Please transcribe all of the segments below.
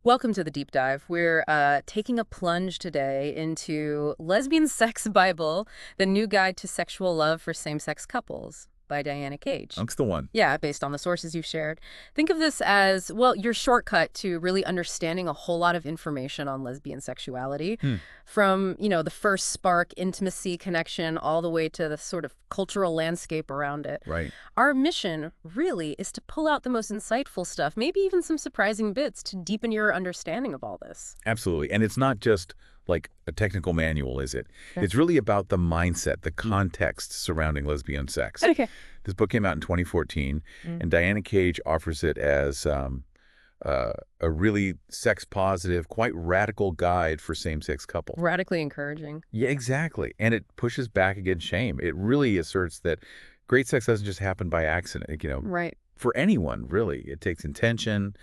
Welcome to the deep dive. We're taking a plunge today into Lesbian Sex Bible, the new guide to sexual love for same-sex couples by Diana Cage. That's the one. Yeah, based on the sources you've shared. Think of this as, well, your shortcut to really understanding a whole lot of information on lesbian sexuality, Hmm. from, the first spark, intimacy, connection, all the way to the sort of cultural landscape around it. Right. Our mission, really, is to pull out the most insightful stuff, maybe even some surprising bits to deepen your understanding of all this. Absolutely. And it's not just like a technical manual, is it? Okay. It's really about the mindset, the context surrounding lesbian sex. Okay. This book came out in 2014, Mm. and Diana Cage offers it as a really sex-positive, quite radical guide for same-sex couples. Radically encouraging. Yeah, exactly. And it pushes back against shame. It really asserts that great sex doesn't just happen by accident, Right. for anyone, really. It takes intention,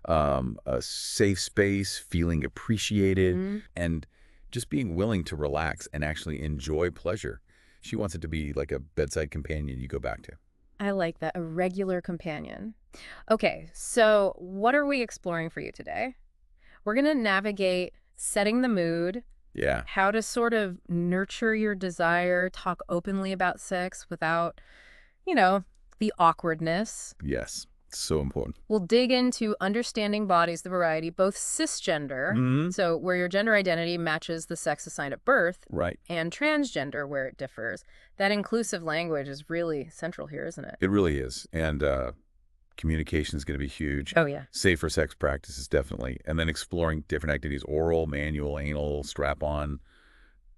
a safe space, feeling appreciated, Mm. and just being willing to relax and actually enjoy pleasure. She wants it to be like a bedside companion you go back to. I like that. A regular companion. Okay, so what are we exploring for you today? We're going to navigate setting the mood, Yeah. how to sort of nurture your desire, talk openly about sex without, the awkwardness. Yes. So important. We'll dig into understanding bodies, the variety, both cisgender, Hmm. so where your gender identity matches the sex assigned at birth, Right. and transgender, where it differs. That inclusive language is really central here, isn't it? It really is. And communication is going to be huge. Oh, yeah. Safer sex practices, definitely. And then exploring different activities, oral, manual, anal, strap-on,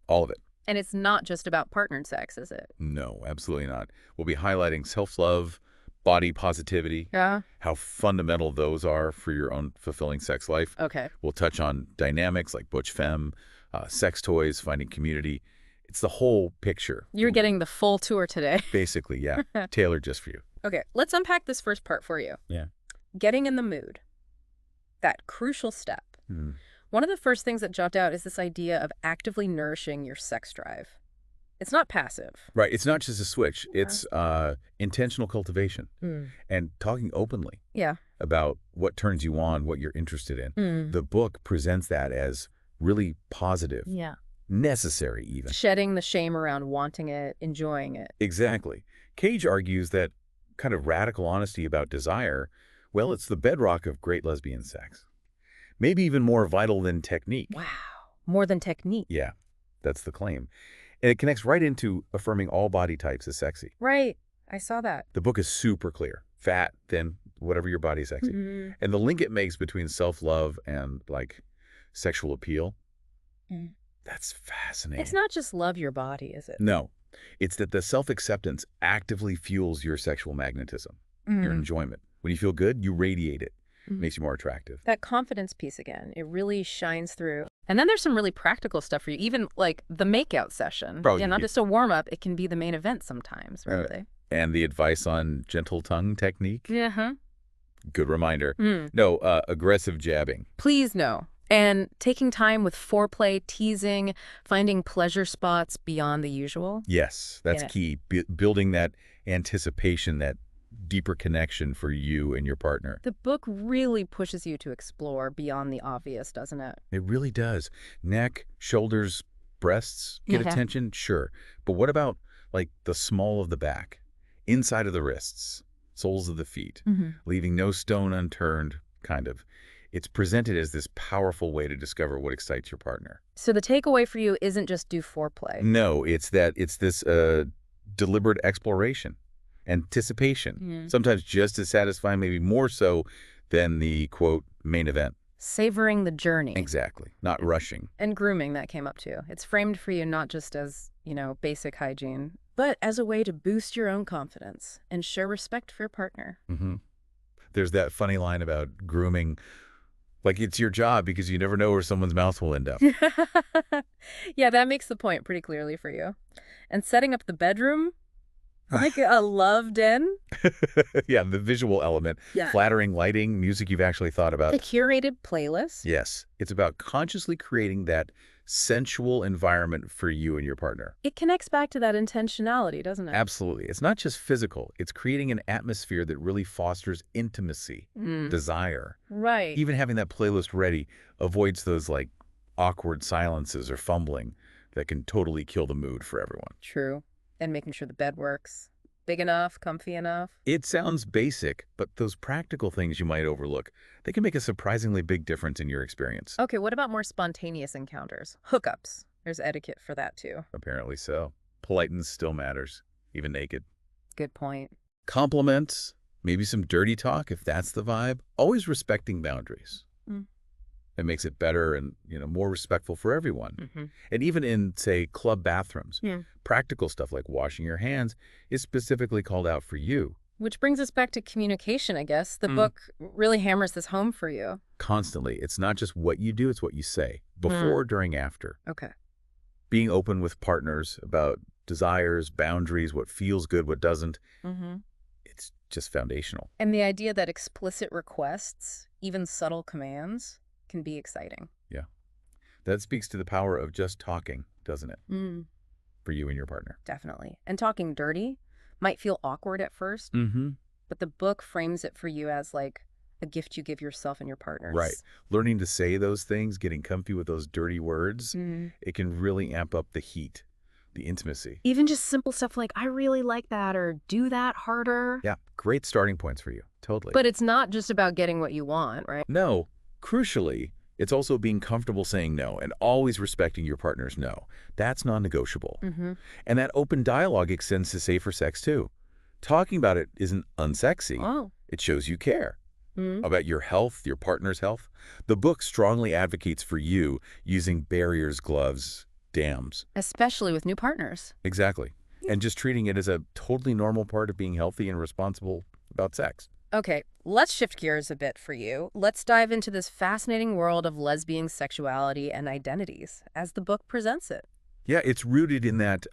all of it. And it's not just about partnered sex, is it? No, absolutely not. We'll be highlighting self-love, body positivity, Yeah. how fundamental those are for your own fulfilling sex life. Okay. We'll touch on dynamics like butch femme, sex toys, finding community. It's the whole picture. You're getting the full tour today. Basically, yeah, tailored just for you. Okay, let's unpack this first part for you. Yeah. Getting in the mood. That crucial step. Hmm. One of the first things that jumped out is this idea of actively nourishing your sex drive. It's not passive. Right. It's not just a switch. It's intentional cultivation and talking openly Yeah. about what turns you on, what you're interested in. Mm. The book presents that as really positive, Yeah. necessary even. Shedding the shame around wanting it, enjoying it. Exactly. Cage argues that kind of radical honesty about desire, well, it's the bedrock of great lesbian sex. Maybe even more vital than technique. Wow. More than technique. Yeah, that's the claim. And it connects right into affirming all body types as sexy. Right. I saw that. The book is super clear. Fat, thin, whatever your body's sexy. Mm. And the link it makes between self-love and, like, sexual appeal, Mm. that's fascinating. It's not just love your body, is it? No. It's that the self-acceptance actively fuels your sexual magnetism, your enjoyment. When you feel good, you radiate it. Mhm. Makes you more attractive. That confidence piece again, it really shines through. And then there's some really practical stuff for you, even like the makeout session. Bro, Yeah, not you- just a warm-up, it can be the main event sometimes, really. And the advice on gentle tongue technique, Yeah, huh? good reminder. Mm. No, aggressive jabbing. Please no. And taking time with foreplay, teasing, finding pleasure spots beyond the usual. Yes, that's Yeah. key. Building that anticipation, that deeper connection for you and your partner. The book really pushes you to explore beyond the obvious, doesn't it? It really does. Neck, shoulders, breasts get Yeah. attention, sure. But what about, like, the small of the back, inside of the wrists, soles of the feet, leaving no stone unturned, kind of. It's presented as this powerful way to discover what excites your partner. So the takeaway for you isn't just do foreplay. No, it's this deliberate exploration, anticipation, sometimes just as satisfying, maybe more so than the, quote, main event. Savoring the journey. Exactly. Not rushing. And grooming, that came up too. It's framed for you not just as, basic hygiene, but as a way to boost your own confidence and show respect for your partner. Mm-hmm. There's that funny line about grooming, like it's your job because you never know where someone's mouth will end up. Yeah, that makes the point pretty clearly for you. And setting up the bedroom, like a love den. Yeah, the visual element, Yeah. flattering lighting, music you've actually thought about. A curated playlist. Yes, it's about consciously creating that sensual environment for you and your partner. It connects back to that intentionality, doesn't it? Absolutely. It's not just physical. It's creating an atmosphere that really fosters intimacy, Mm. desire. Right. Even having that playlist ready avoids those like awkward silences or fumbling that can totally kill the mood for everyone. True. And making sure the bed works. Big enough, comfy enough. It sounds basic, but those practical things you might overlook, they can make a surprisingly big difference in your experience. Okay, what about more spontaneous encounters? Hookups. There's etiquette for that too. Apparently so. Politeness still matters, even naked. Good point. Compliments, maybe some dirty talk if that's the vibe. Always respecting boundaries. Mm. It makes it better and, more respectful for everyone. Mm-hmm. And even in, say, club bathrooms, Yeah. practical stuff like washing your hands is specifically called out for you. Which brings us back to communication, I guess. The book really hammers this home for you. Constantly. It's not just what you do, it's what you say. Before, during, after. Okay. Being open with partners about desires, boundaries, what feels good, what doesn't. Mm-hmm. It's just foundational. And the idea that explicit requests, even subtle commands, can be exciting. Yeah. That speaks to the power of just talking, doesn't it? For you and your partner. Definitely. And talking dirty might feel awkward at first, but the book frames it for you as like a gift you give yourself and your partners. Right. Learning to say those things, getting comfy with those dirty words, it can really amp up the heat, the intimacy. Even just simple stuff like, I really like that, or do that harder. Yeah, great starting points for you. Totally. But it's not just about getting what you want, right? No, crucially, it's also being comfortable saying no and always respecting your partner's no. That's non-negotiable. And that open dialogue extends to safer sex, too. Talking about it isn't unsexy. Oh. It shows you care about your health, your partner's health. The book strongly advocates for you using barriers, gloves, dams. Especially with new partners. Exactly. And just treating it as a totally normal part of being healthy and responsible about sex. Okay, let's shift gears a bit for you. Let's dive into this fascinating world of lesbian sexuality and identities as the book presents it. Yeah, it's rooted in that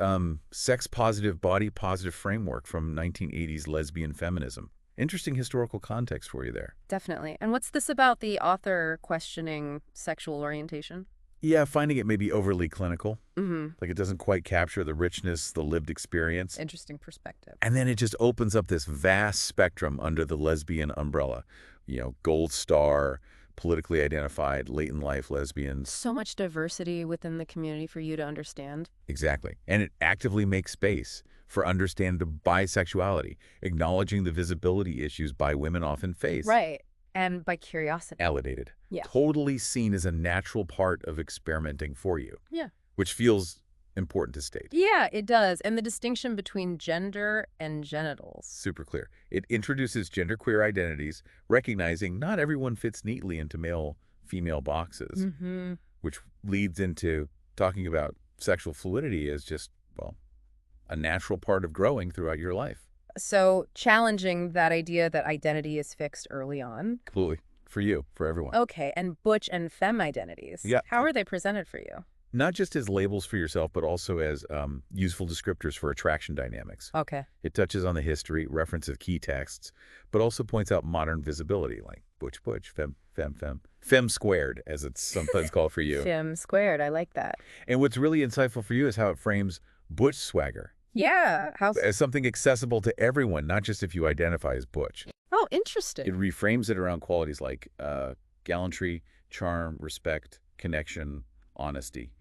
sex-positive, body-positive framework from 1980s lesbian feminism. Interesting historical context for you there. Definitely. And what's this about the author questioning sexual orientation? Yeah, finding it maybe overly clinical. Mm-hmm. Like it doesn't quite capture the richness, the lived experience. Interesting perspective. And then it just opens up this vast spectrum under the lesbian umbrella. Gold star, politically identified, late-in-life lesbians. So much diversity within the community for you to understand. Exactly. And it actively makes space for understanding bisexuality, acknowledging the visibility issues bi women often face. Right. And by curiosity. Validated. Yeah. Totally seen as a natural part of experimenting for you. Yeah. Which feels important to state. Yeah, it does. And the distinction between gender and genitals. Super clear. It introduces genderqueer identities, recognizing not everyone fits neatly into male-female boxes, which leads into talking about sexual fluidity as just, well, a natural part of growing throughout your life. So challenging that idea that identity is fixed early on. Completely. For you, for everyone. Okay, and butch and femme identities. Yeah. How are they presented for you? Not just as labels for yourself, but also as useful descriptors for attraction dynamics. Okay. It touches on the history, references key texts, but also points out modern visibility, like butch, femme, femme. Femme squared, as it's sometimes called for you. Femme squared, I like that. And what's really insightful for you is how it frames butch swagger. Yeah. As something accessible to everyone, not just if you identify as butch. Oh, interesting. It reframes it around qualities like gallantry, charm, respect, connection, honesty.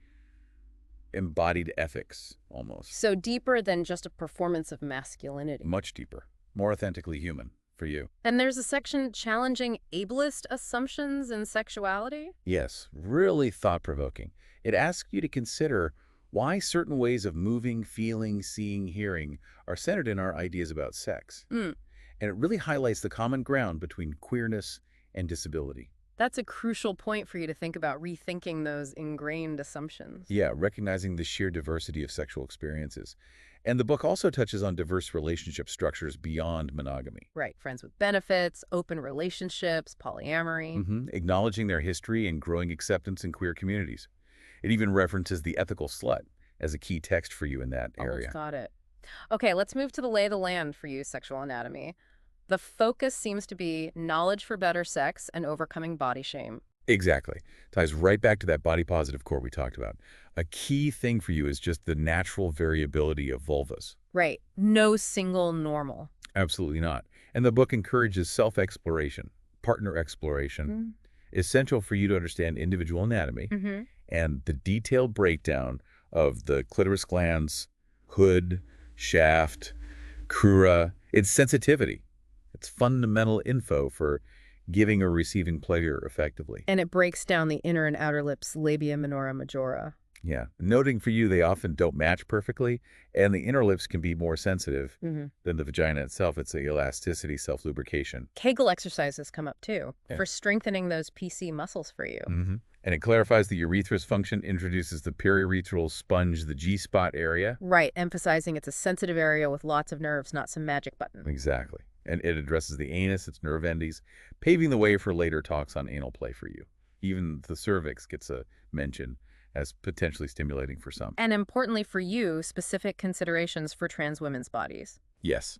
Embodied ethics, almost. So deeper than just a performance of masculinity. Much deeper, more authentically human for you. And there's a section challenging ableist assumptions in sexuality? Yes, really thought-provoking. It asks you to consider why certain ways of moving, feeling, seeing, hearing are centered in our ideas about sex. And it really highlights the common ground between queerness and disability. That's a crucial point for you to think about rethinking those ingrained assumptions. Yeah, recognizing the sheer diversity of sexual experiences. And the book also touches on diverse relationship structures beyond monogamy. Right. Friends with benefits, open relationships, polyamory. Acknowledging their history and growing acceptance in queer communities. It even references the ethical slut as a key text for you in that area. Almost got it. Okay, let's move to the lay of the land for you, sexual anatomy. The focus seems to be knowledge for better sex and overcoming body shame. Exactly. Ties right back to that body positive core we talked about. A key thing for you is just the natural variability of vulvas. Right. No single normal. Absolutely not. And the book encourages self-exploration, partner exploration, Mm. essential for you to understand individual anatomy Mm-hmm. and the detailed breakdown of the clitoris glands, hood, shaft, crura, its sensitivity. It's fundamental info for giving or receiving pleasure effectively. And it breaks down the inner and outer lips, labia minora majora. Yeah. Noting for you, they often don't match perfectly, and the inner lips can be more sensitive Mm-hmm. than the vagina itself. It's the elasticity, self-lubrication. Kegel exercises come up too Yeah. for strengthening those PC muscles for you. And it clarifies the urethra's function, introduces the periurethral sponge, the G-spot area. Right, emphasizing it's a sensitive area with lots of nerves, not some magic button. Exactly. And it addresses the anus, its nerve endings, paving the way for later talks on anal play for you. Even the cervix gets a mention as potentially stimulating for some. And importantly for you, specific considerations for trans women's bodies. Yes.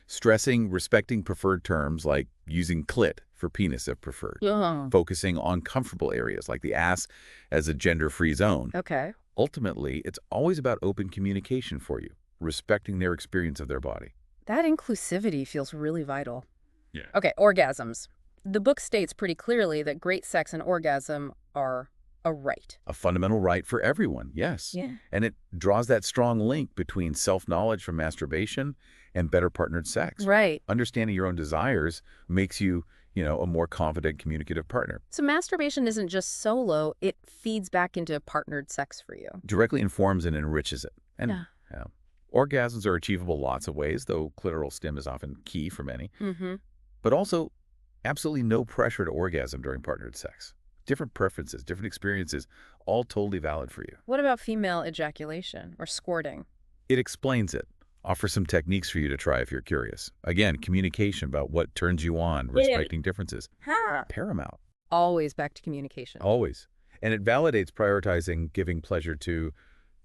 Stressing, respecting preferred terms like using clit for penis if preferred. Yeah. Focusing on comfortable areas like the ass as a gender-free zone. Okay. Ultimately, it's always about open communication for you, respecting their experience of their body. That inclusivity feels really vital. Yeah. Okay, orgasms. The book states pretty clearly that great sex and orgasm are a right. A fundamental right for everyone, yes. Yeah. And it draws that strong link between self-knowledge from masturbation and better partnered sex. Right. Understanding your own desires makes you, a more confident, communicative partner. So masturbation isn't just solo, it feeds back into partnered sex for you. Directly informs and enriches it. And Yeah. orgasms are achievable lots of ways, though clitoral stim is often key for many. Mm-hmm. But also, absolutely no pressure to orgasm during partnered sex. Different preferences, different experiences, all totally valid for you. What about female ejaculation or squirting? It explains it. Offer some techniques for you to try if you're curious. Again, communication about what turns you on, respecting differences. Paramount. Always back to communication. Always. And it validates prioritizing giving pleasure to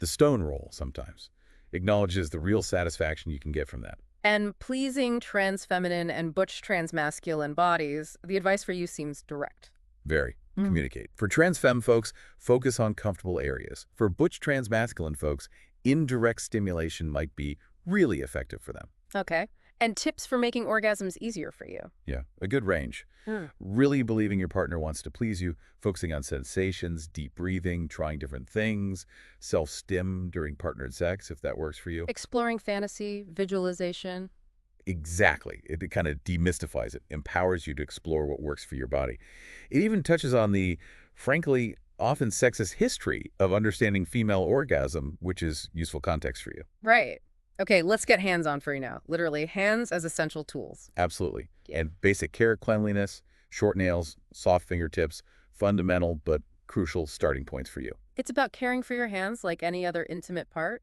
the stone roll sometimes. Acknowledges the real satisfaction you can get from that. And pleasing trans feminine and butch trans masculine bodies, the advice for you seems direct. Very. Communicate. For trans femme folks, focus on comfortable areas. For butch trans masculine folks, indirect stimulation might be really effective for them. Okay. And tips for making orgasms easier for you. Yeah, a good range. Really believing your partner wants to please you, focusing on sensations, deep breathing, trying different things, self-stim during partnered sex, if that works for you. Exploring fantasy, visualization. Exactly. It kind of demystifies it, empowers you to explore what works for your body. It even touches on the, frankly, often sexist history of understanding female orgasm, which is useful context for you. Right. Okay, let's get hands-on for you now. Literally, hands as essential tools. Absolutely. Yeah. And basic care, cleanliness, short nails, soft fingertips, fundamental but crucial starting points for you. It's about caring for your hands like any other intimate part.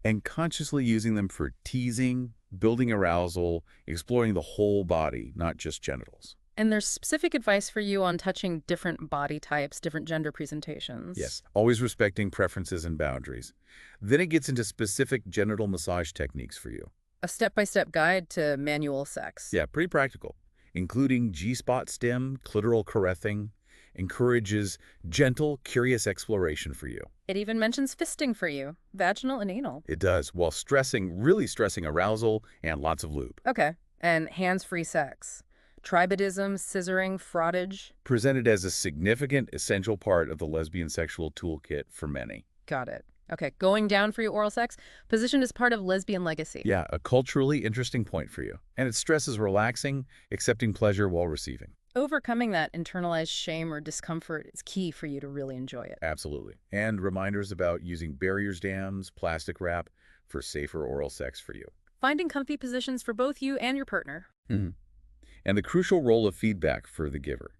And consciously using them for teasing, building arousal, exploring the whole body, not just genitals. And there's specific advice for you on touching different body types, different gender presentations. Yes, always respecting preferences and boundaries. Then it gets into specific genital massage techniques for you. A step-by-step guide to manual sex. Yeah, pretty practical, including G-spot stim, clitoral caressing, encourages gentle, curious exploration for you. It even mentions fisting for you, vaginal and anal. It does, while really stressing arousal and lots of lube. Okay. And hands-free sex. Tribadism, scissoring, frottage. Presented as a significant, essential part of the lesbian sexual toolkit for many. Got it. Okay, going down for your oral sex, positioned as part of lesbian legacy. Yeah, a culturally interesting point for you. And it stresses relaxing, accepting pleasure while receiving. Overcoming that internalized shame or discomfort is key for you to really enjoy it. Absolutely. And reminders about using barriers dams, plastic wrap for safer oral sex for you. Finding comfy positions for both you and your partner. And the crucial role of feedback for the giver.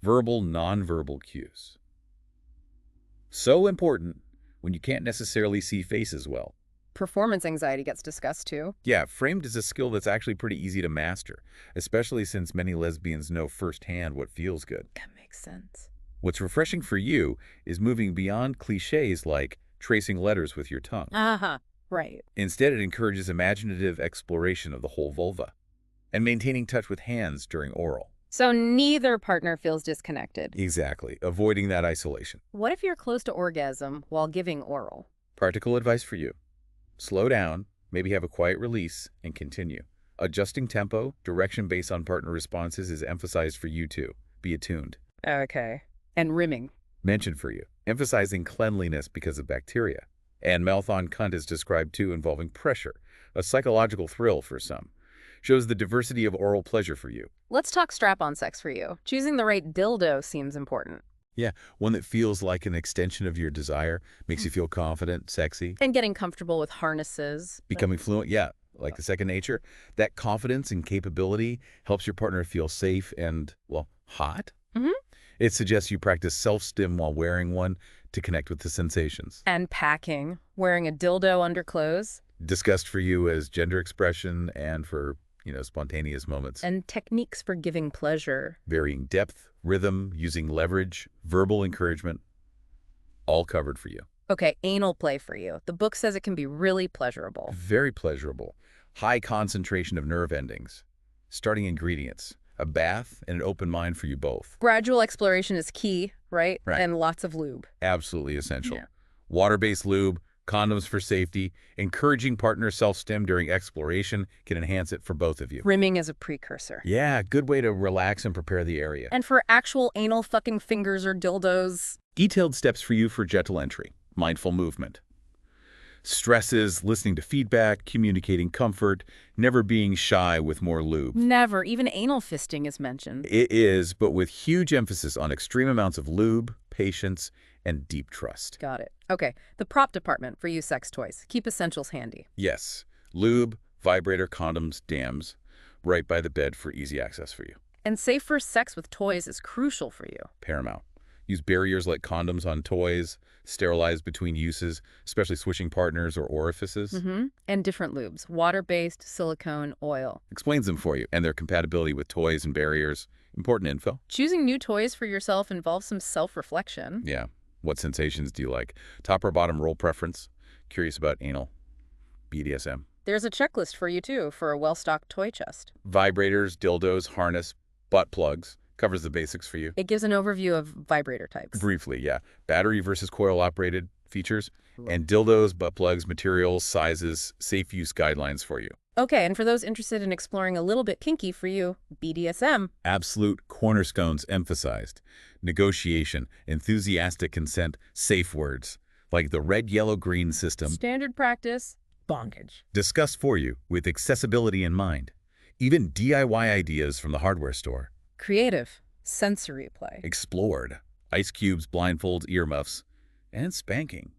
Verbal, nonverbal cues. So important when you can't necessarily see faces well. Performance anxiety gets discussed too. Yeah, framed as a skill that's actually pretty easy to master, especially since many lesbians know firsthand what feels good. That makes sense. What's refreshing for you is moving beyond cliches like tracing letters with your tongue. Right. Instead, it encourages imaginative exploration of the whole vulva and maintaining touch with hands during oral. So neither partner feels disconnected. Exactly. Avoiding that isolation. What if you're close to orgasm while giving oral? Practical advice for you. Slow down, maybe have a quiet release, and continue. Adjusting tempo, direction based on partner responses is emphasized for you too. Be attuned. Okay. And rimming. Mentioned for you. Emphasizing cleanliness because of bacteria. And mouth on cunt is described too, involving pressure, a psychological thrill for some. Shows the diversity of oral pleasure for you. Let's talk strap-on sex for you. Choosing the right dildo seems important. Yeah, one that feels like an extension of your desire, makes you feel confident, sexy, And getting comfortable with harnesses. becoming fluent, yeah, like the second nature. That confidence and capability helps your partner feel safe and, well, hot. Mhm. It suggests you practice self-stim while wearing one to connect with the sensations. And packing. Wearing a dildo under clothes. Discussed for you as gender expression and for, spontaneous moments. And techniques for giving pleasure. Varying depth, rhythm, using leverage, verbal encouragement, all covered for you. Okay, anal play for you. The book says it can be really pleasurable. Very pleasurable. High concentration of nerve endings. Starting ingredients. A bath and an open mind for you both. Gradual exploration is key, right? Right. And lots of lube. Absolutely essential. Yeah. Water-based lube, condoms for safety, encouraging partner self-stim during exploration can enhance it for both of you. Rimming is a precursor. Yeah, good way to relax and prepare the area. And for actual anal fucking fingers or dildos. Detailed steps for you for gentle entry. Mindful movement. Stresses, listening to feedback, communicating comfort, never being shy with more lube. Never. Even anal fisting is mentioned. It is, but with huge emphasis on extreme amounts of lube, patience, and deep trust. Got it. Okay, the prop department for you sex toys. Keep essentials handy. Yes, lube, vibrator, condoms, dams, right by the bed for easy access for you. And safer sex with toys is crucial for you. Paramount. Use barriers like condoms on toys, sterilize between uses, especially switching partners or orifices. And different lubes. Water-based, silicone, oil. Explains them for you and their compatibility with toys and barriers. Important info. Choosing new toys for yourself involves some self-reflection. Yeah. What sensations do you like? Top or bottom role preference? Curious about anal? BDSM. There's a checklist for you, too, for a well-stocked toy chest. Vibrators, dildos, harness, butt plugs. Covers the basics for you. It gives an overview of vibrator types. Briefly, yeah. Battery versus coil-operated features, and dildos, butt plugs, materials, sizes, safe use guidelines for you. Okay, and for those interested in exploring a little bit kinky for you, BDSM. Absolute cornerstones emphasized. Negotiation, enthusiastic consent, safe words, like the red, yellow, green system. Standard practice, bondage. Discussed for you with accessibility in mind. Even DIY ideas from the hardware store. Creative, sensory play. Explored. Ice cubes, blindfolds, earmuffs, and spanking.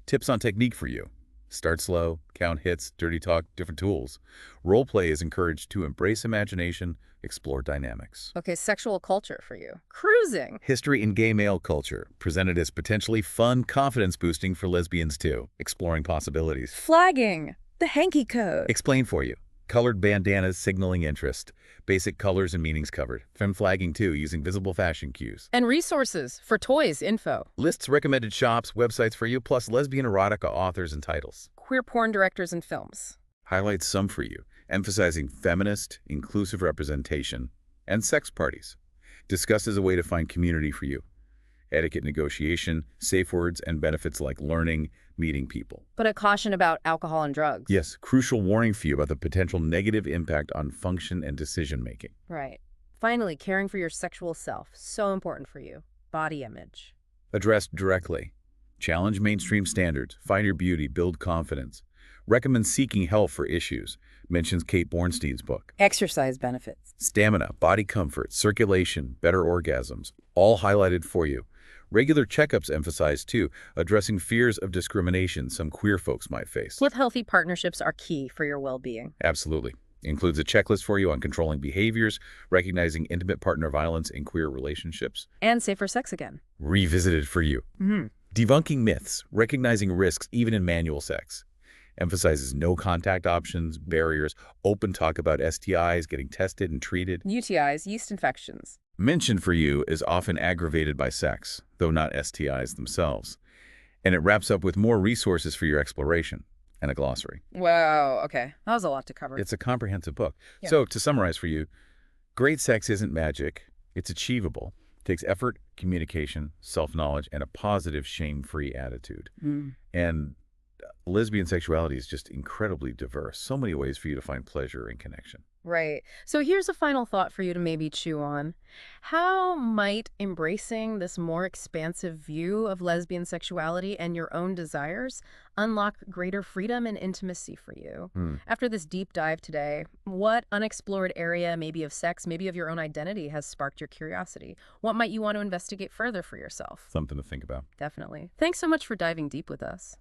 Tips on technique for you. Start slow, count hits, dirty talk, different tools. Role play is encouraged to embrace imagination, explore dynamics. Okay, sexual culture for you. Cruising. History in gay male culture, presented as potentially fun, confidence-boosting for lesbians too. Exploring possibilities. Flagging. The hanky code. Explain for you. Colored bandanas signaling interest. Basic colors and meanings covered. Femme flagging too, using visible fashion cues. And resources for toys info. Lists recommended shops, websites for you, plus lesbian erotica authors and titles. Queer porn directors and films. Highlights some for you, emphasizing feminist, inclusive representation, and sex parties. Discussed as a way to find community for you. Etiquette negotiation, safe words, and benefits like learning, meeting people. But a caution about alcohol and drugs. Yes, crucial warning for you about the potential negative impact on function and decision-making. Right. Finally, caring for your sexual self. So important for you. Body image. Addressed directly. Challenge mainstream standards. Find your beauty. Build confidence. Recommend seeking help for issues. Mentions Kate Bornstein's book. Exercise benefits. Stamina, body comfort, circulation, better orgasms. All highlighted for you. Regular checkups emphasized, too, addressing fears of discrimination some queer folks might face. With healthy partnerships are key for your well-being. Absolutely. Includes a checklist for you on controlling behaviors, recognizing intimate partner violence in queer relationships. And safer sex again. Revisited for you. Debunking myths, recognizing risks even in manual sex. Emphasizes no contact options, barriers, open talk about STIs, getting tested and treated. UTIs, yeast infections. Mentioned for you is often aggravated by sex, though not STIs themselves. And it wraps up with more resources for your exploration and a glossary. Wow, okay. That was a lot to cover. It's a comprehensive book. Yeah. So to summarize for you, Great sex isn't magic. It's achievable. It takes effort, communication, self-knowledge, and a positive, shame-free attitude. Mm. And lesbian sexuality is just incredibly diverse. So many ways for you to find pleasure and connection. Right. So here's a final thought for you to maybe chew on. How might embracing this more expansive view of lesbian sexuality and your own desires unlock greater freedom and intimacy for you? Hmm. After this deep dive today, what unexplored area, maybe of sex, maybe of your own identity, has sparked your curiosity? What might you want to investigate further for yourself? Something to think about. Definitely. Thanks so much for diving deep with us.